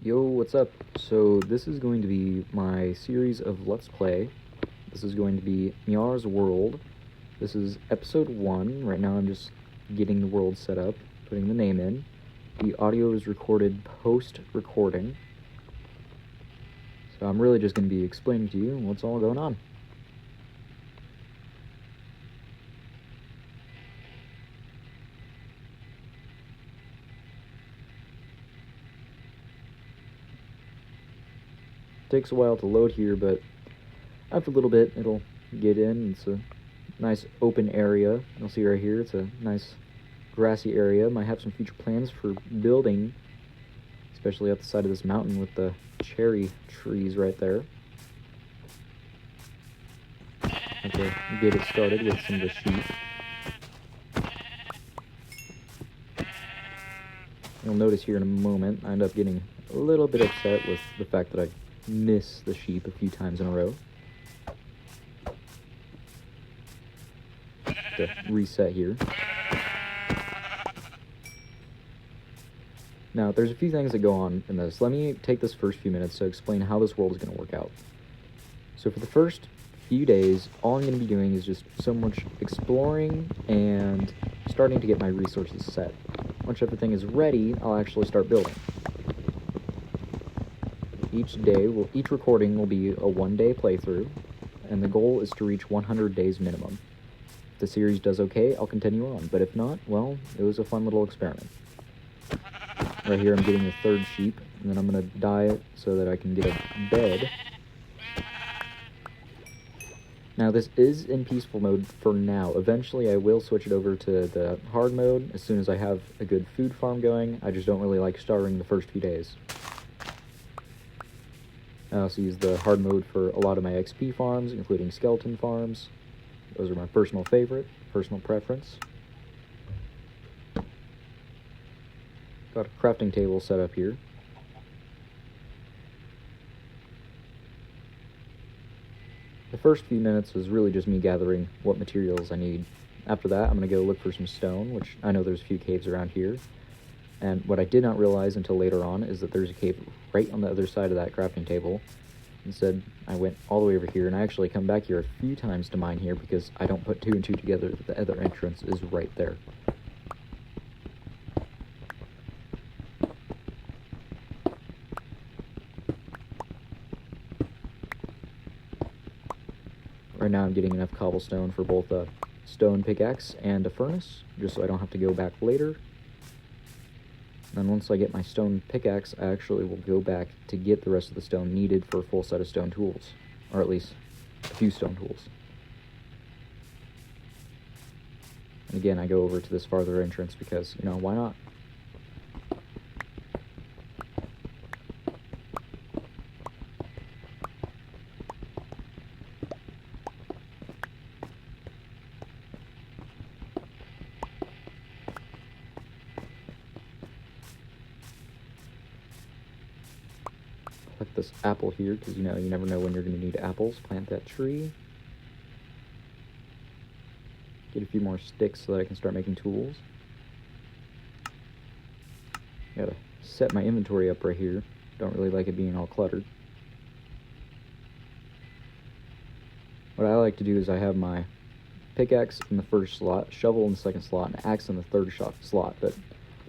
Yo, what's up? So this is going to be my series of Let's Play. This is going to be Miar's World. This is episode 1. Right now I'm just getting the world set up, putting the name in. The audio is recorded post-recording. So I'm really just going to be explaining to you what's all going on. Takes a while to load here, but after a little bit it'll get in. It's a nice open area. You'll see right here it's a nice grassy area. Might have some future plans for building, especially up the side of this mountain with the cherry trees right there. Have to get it started with some of the sheep. You'll notice here in a moment I end up getting a little bit upset with the fact that I miss the sheep a few times in a row. To reset here. Now, there's a few things that go on in this. Let me take this first few minutes to explain how this world is going to work out. So for the first few days, all I'm going to be doing is just so much exploring and starting to get my resources set. Once everything is ready, I'll actually start building. Each recording will be a 1-day playthrough, and the goal is to reach 100 days minimum. If the series does okay, I'll continue on, but if not, well, it was a fun little experiment. Right here I'm getting the third sheep, and then I'm going to dye it so that I can get a bed. Now this is in peaceful mode for now. Eventually I will switch it over to the hard mode as soon as I have a good food farm going. I just don't really like starving the first few days. I also use the hard mode for a lot of my XP farms, including skeleton farms. Those are my personal preference. Got a crafting table set up here. The first few minutes was really just me gathering what materials I need. After that, I'm going to go look for some stone, which I know there's a few caves around here. And what I did not realize until later on is that there's a cave right on the other side of that crafting table. Instead, I went all the way over here, and I actually come back here a few times to mine here because I don't put 2 and 2 together that the other entrance is right there. Right now I'm getting enough cobblestone for both a stone pickaxe and a furnace, just so I don't have to go back later. And then once I get my stone pickaxe, I actually will go back to get the rest of the stone needed for a full set of stone tools. Or at least a few stone tools. And again, I go over to this farther entrance because, you know, why not? Put this apple here because, you know, you never know when you're going to need apples. Plant that tree. Get a few more sticks so that I can start making tools. Gotta set my inventory up right here. Don't really like it being all cluttered. What I like to do is I have my pickaxe in the first slot, shovel in the second slot, and axe in the third slot, but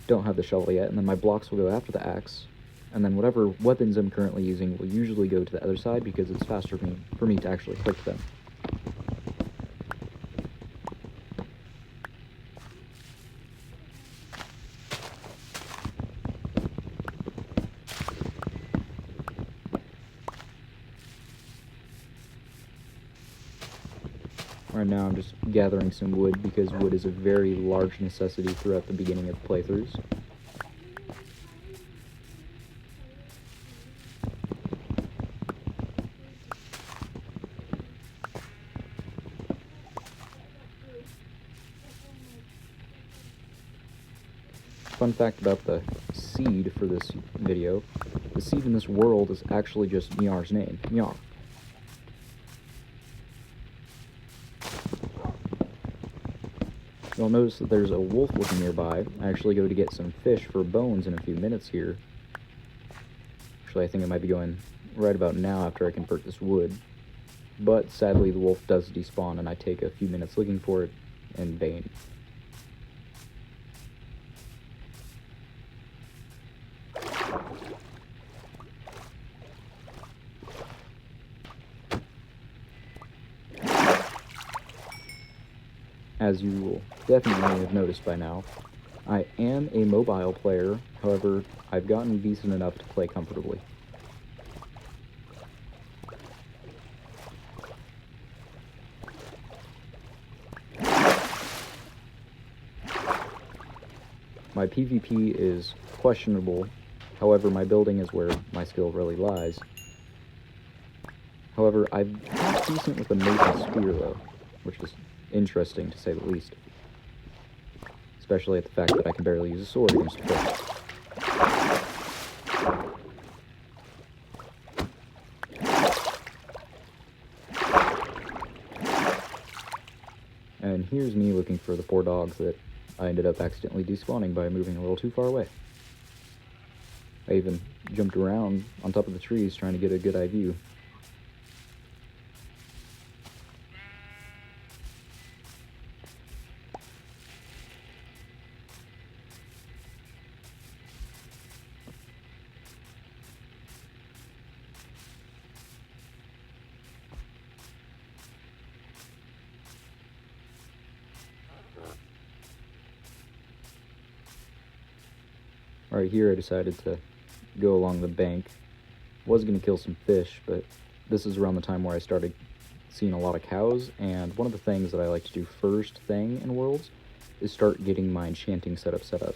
don't have the shovel yet. And then my blocks will go after the axe. And then whatever weapons I'm currently using will usually go to the other side because it's faster for me to actually click them. Right now I'm just gathering some wood because wood is a very large necessity throughout the beginning of playthroughs. Fun fact about the seed for this video, the seed in this world is actually just Miar's name, Miar. You'll notice that there's a wolf looking nearby. I actually go to get some fish for bones in a few minutes here. Actually, I think it might be going right about now after I convert this wood. But sadly, the wolf does despawn, and I take a few minutes looking for it in vain. As you will definitely have noticed by now, I am a mobile player. However, I've gotten decent enough to play comfortably. My PvP is questionable, however my building is where my skill really lies. However, I'm decent with a mace and spear though, which is interesting to say the least. Especially at the fact that I can barely use a sword against a fish. And here's me looking for the poor dogs that I ended up accidentally despawning by moving a little too far away. I even jumped around on top of the trees trying to get a good eye view. Right here I decided to go along the bank. Was going to kill some fish, but this is around the time where I started seeing a lot of cows, and one of the things that I like to do first thing in Worlds is start getting my enchanting setup set up.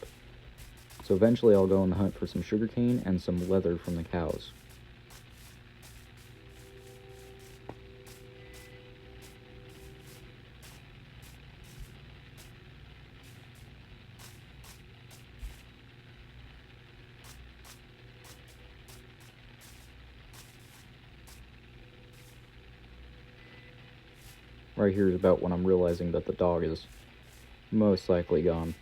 So eventually I'll go on the hunt for some sugarcane and some leather from the cows. Right here is about when I'm realizing that the dog is most likely gone.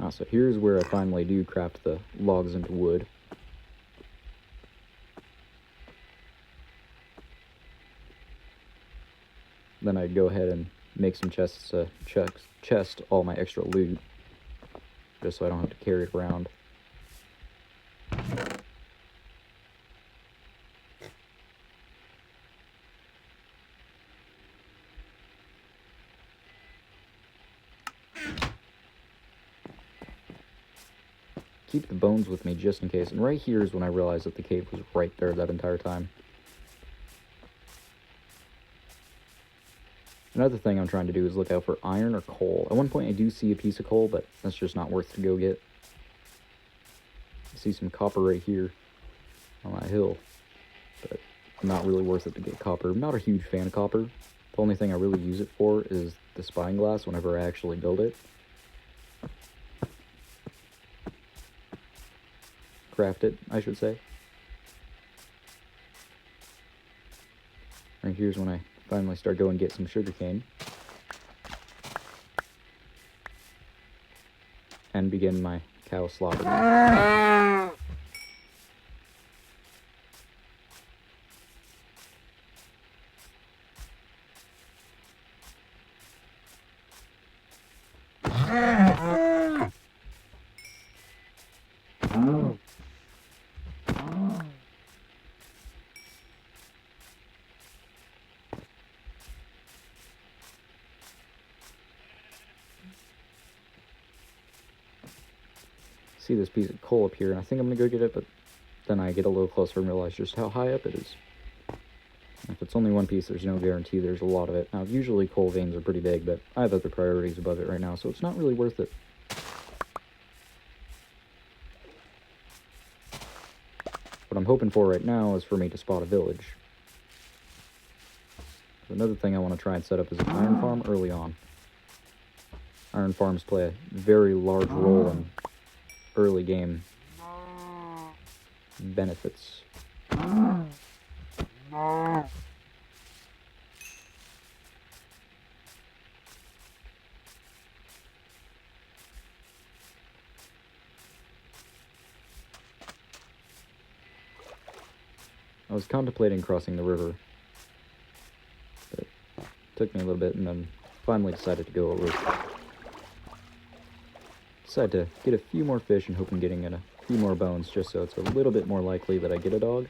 So here's where I finally do craft the logs into wood. Then I'd go ahead and make some chests to chest all my extra loot, just so I don't have to carry it around. Keep the bones with me just in case. And right here is when I realized that the cave was right there that entire time. Another thing I'm trying to do is look out for iron or coal. At one point I do see a piece of coal, but that's just not worth to go get. I see some copper right here on that hill, but not really worth it to get copper. I'm not a huge fan of copper. The only thing I really use it for is the spine glass whenever I actually build it. Craft it, I should say. Right here's when I finally start going and get some sugarcane. And begin my cow slaughter. See this piece of coal up here, and I think I'm gonna go get it, but then I get a little closer and realize just how high up it is. If it's only one piece, there's no guarantee there's a lot of it. Now, usually coal veins are pretty big, but I have other priorities above it right now, so it's not really worth it. What I'm hoping for right now is for me to spot a village. Another thing I want to try and set up is an iron farm early on. Iron farms play a very large role in early game benefits. was contemplating crossing the river, but it took me a little bit, and then finally decided to go over. Decided to get a few more fish and hoping getting in a few more bones, just so it's a little bit more likely that I get a dog.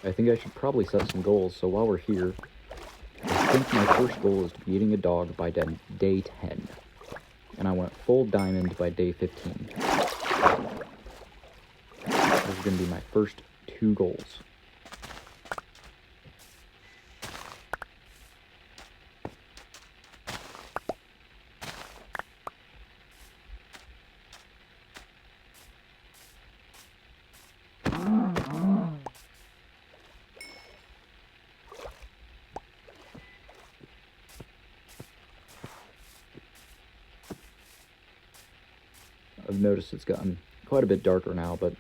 I think I should probably set some goals, so while we're here, I think my first goal is to be getting a dog by day 10. And I went full diamond by day 15. Those are going to be my first 2 goals. I've noticed it's gotten quite a bit darker now, but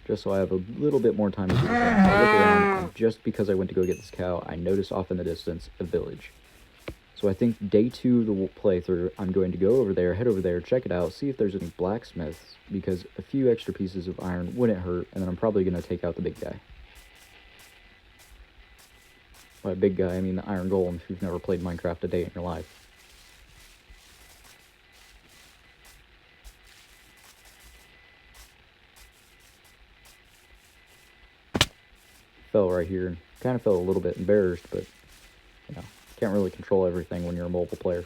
just so I have a little bit more time to do this, I'll look around, and just because I went to go get this cow, I noticed off in the distance a village. So I think day 2 of the playthrough, I'm going to go over there, head over there, check it out, see if there's any blacksmiths, because a few extra pieces of iron wouldn't hurt, and then I'm probably going to take out the big guy. By big guy, I mean the iron golem, if you've never played Minecraft a day in your life. Fell right here, and kind of felt a little bit embarrassed, but, you know, can't really control everything when you're a mobile player.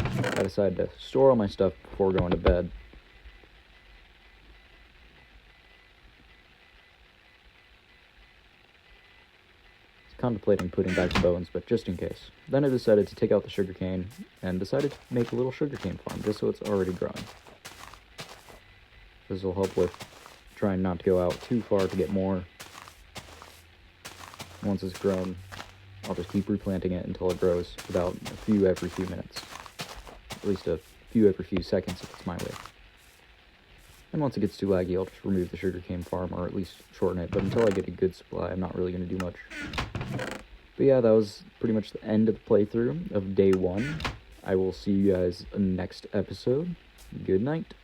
I decided to store all my stuff before going to bed. Contemplating putting back the bones, but just in case. Then I decided to take out the sugarcane and decided to make a little sugarcane farm just so it's already growing. This will help with trying not to go out too far to get more. Once it's grown, I'll just keep replanting it until it grows about a few every few minutes. At least a few every few seconds if it's my way. And once it gets too laggy, I'll just remove the sugarcane farm, or at least shorten it. But until I get a good supply, I'm not really going to do much. But yeah, that was pretty much the end of the playthrough of day 1. I will see you guys in the next episode. Good night.